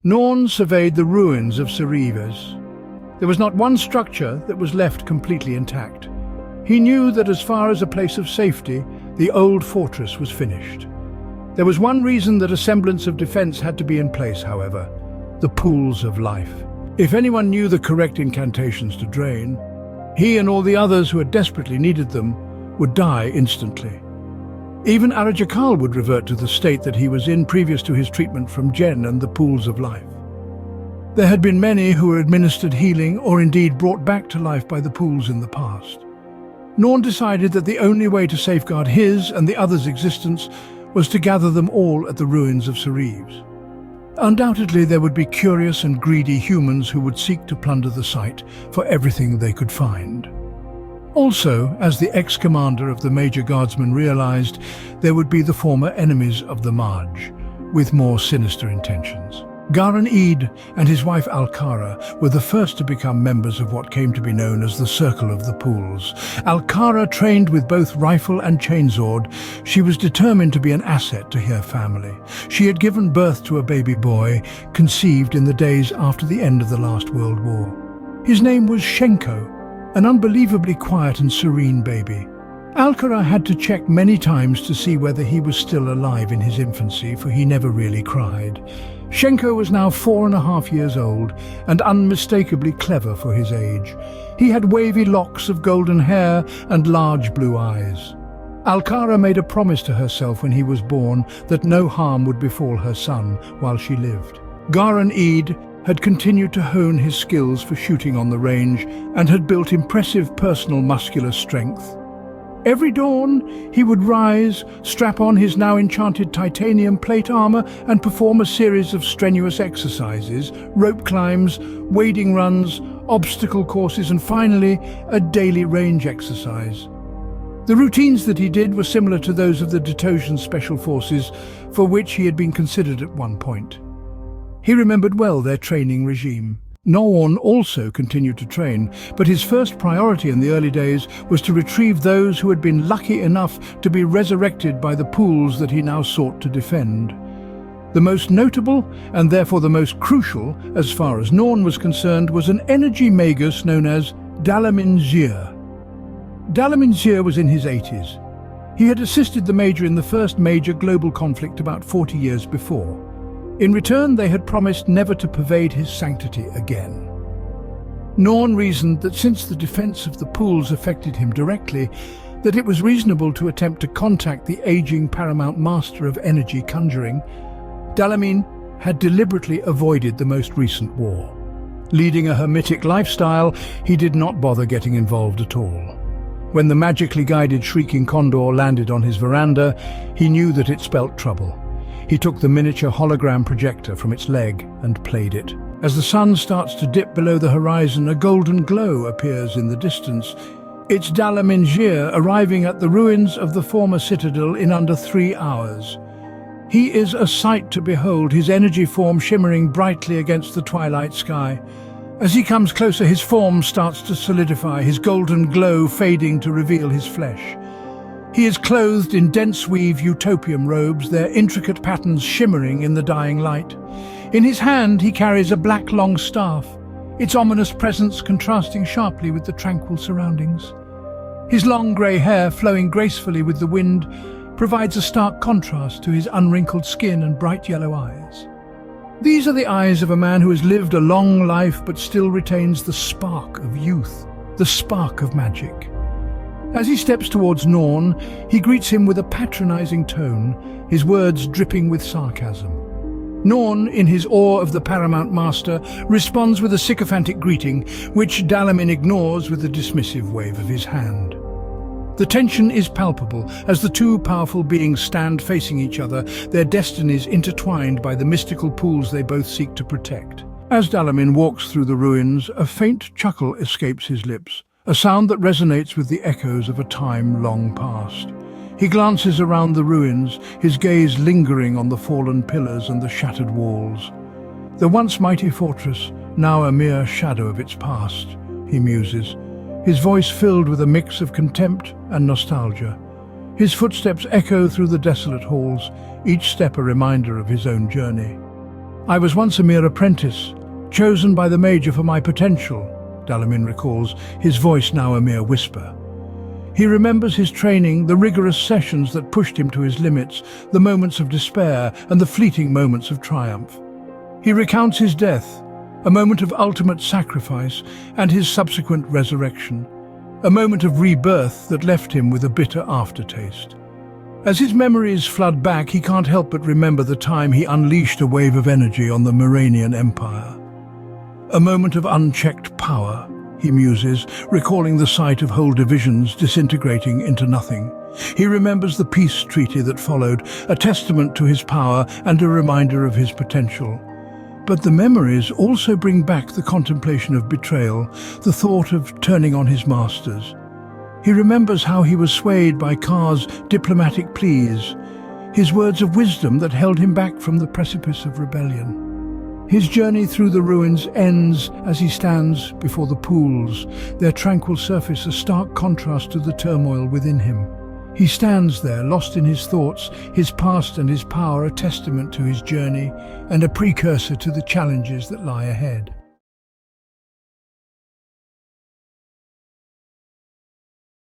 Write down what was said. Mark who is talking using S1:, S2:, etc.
S1: Norn surveyed the ruins of Cerrives. There was not one structure that was left completely intact. He knew that as far as a place of safety, the old fortress was finished. There was one reason that a semblance of defense had to be in place, however: the pools of life. If anyone knew the correct incantations to drain, he and all the others who had desperately needed them would die instantly. Even Arajakal would revert to the state that he was in previous to his treatment from Jen and the pools of life. There had been many who were administered healing or indeed brought back to life by the pools in the past. Norn decided that the only way to safeguard his and the others' existence was to gather them all at the ruins of Cerrives. Undoubtedly, there would be curious and greedy humans who would seek to plunder the site for everything they could find. Also, as the ex-commander of the Major Guardsmen realized, there would be the former enemies of the Marj, with more sinister intentions. Garan Eid and his wife Alkara were the first to become members of what came to be known as the Circle of the Pools. Alkara trained with both rifle and chainsword. She was determined to be an asset to her family. She had given birth to a baby boy, conceived in the days after the end of the last World War. His name was Shenko, an unbelievably quiet and serene baby. Alkara had to check many times to see whether he was still alive in his infancy, for he never really cried. Shenko was now 4.5 years old and unmistakably clever for his age. He had wavy locks of golden hair and large blue eyes. Alkara made a promise to herself when he was born that no harm would befall her son while she lived. Garan Eid had continued to hone his skills for shooting on the range and had built impressive personal muscular strength. Every dawn, he would rise, strap on his now enchanted titanium plate armor and perform a series of strenuous exercises: rope climbs, wading runs, obstacle courses, and finally, a daily range exercise. The routines that he did were similar to those of the Detosian Special Forces, for which he had been considered at one point. He remembered well their training regime. Norn also continued to train, but his first priority in the early days was to retrieve those who had been lucky enough to be resurrected by the pools that he now sought to defend. The most notable, and therefore the most crucial, as far as Norn was concerned, was an energy magus known as Dalamin Zir. Dalamin Zir was in his 80s. He had assisted the Major in the first major global conflict about 40 years before. In return, they had promised never to pervade his sanctity again. Norn reasoned that since the defense of the pools affected him directly, that it was reasonable to attempt to contact the aging Paramount Master of Energy Conjuring. Dalamin had deliberately avoided the most recent war. Leading a hermetic lifestyle, he did not bother getting involved at all. When the magically guided Shrieking Condor landed on his veranda, he knew that it spelt trouble. He took the miniature hologram projector from its leg and played it. As the sun starts to dip below the horizon, a golden glow appears in the distance. It's Dalamin Zir arriving at the ruins of the former citadel in under 3 hours. He is a sight to behold, his energy form shimmering brightly against the twilight sky. As he comes closer, his form starts to solidify, his golden glow fading to reveal his flesh. He is clothed in dense weave utopium robes, their intricate patterns shimmering in the dying light. In his hand he carries a black long staff, its ominous presence contrasting sharply with the tranquil surroundings. His long grey hair, flowing gracefully with the wind, provides a stark contrast to his unwrinkled skin and bright yellow eyes. These are the eyes of a man who has lived a long life but still retains the spark of youth, the spark of magic. As he steps towards Norn, he greets him with a patronizing tone, his words dripping with sarcasm. Norn, in his awe of the Paramount Master, responds with a sycophantic greeting, which Dalamin ignores with a dismissive wave of his hand. The tension is palpable as the two powerful beings stand facing each other, their destinies intertwined by the mystical pools they both seek to protect. As Dalamin walks through the ruins, a faint chuckle escapes his lips, a sound that resonates with the echoes of a time long past. He glances around the ruins, his gaze lingering on the fallen pillars and the shattered walls. The once mighty fortress, now a mere shadow of its past, he muses, his voice filled with a mix of contempt and nostalgia. His footsteps echo through the desolate halls, each step a reminder of his own journey. I was once a mere apprentice, chosen by the Major for my potential, Dalamin recalls, his voice now a mere whisper. He remembers his training, the rigorous sessions that pushed him to his limits, the moments of despair and the fleeting moments of triumph. He recounts his death, a moment of ultimate sacrifice, and his subsequent resurrection, a moment of rebirth that left him with a bitter aftertaste. As his memories flood back, he can't help but remember the time he unleashed a wave of energy on the Moranian Empire. A moment of unchecked power, he muses, recalling the sight of whole divisions disintegrating into nothing. He remembers the peace treaty that followed, a testament to his power and a reminder of his potential. But the memories also bring back the contemplation of betrayal, the thought of turning on his masters. He remembers how he was swayed by Kar's diplomatic pleas, his words of wisdom that held him back from the precipice of rebellion. His journey through the ruins ends as he stands before the pools, their tranquil surface a stark contrast to the turmoil within him. He stands there, lost in his thoughts, his past and his power a testament to his journey and a precursor to the challenges that lie ahead.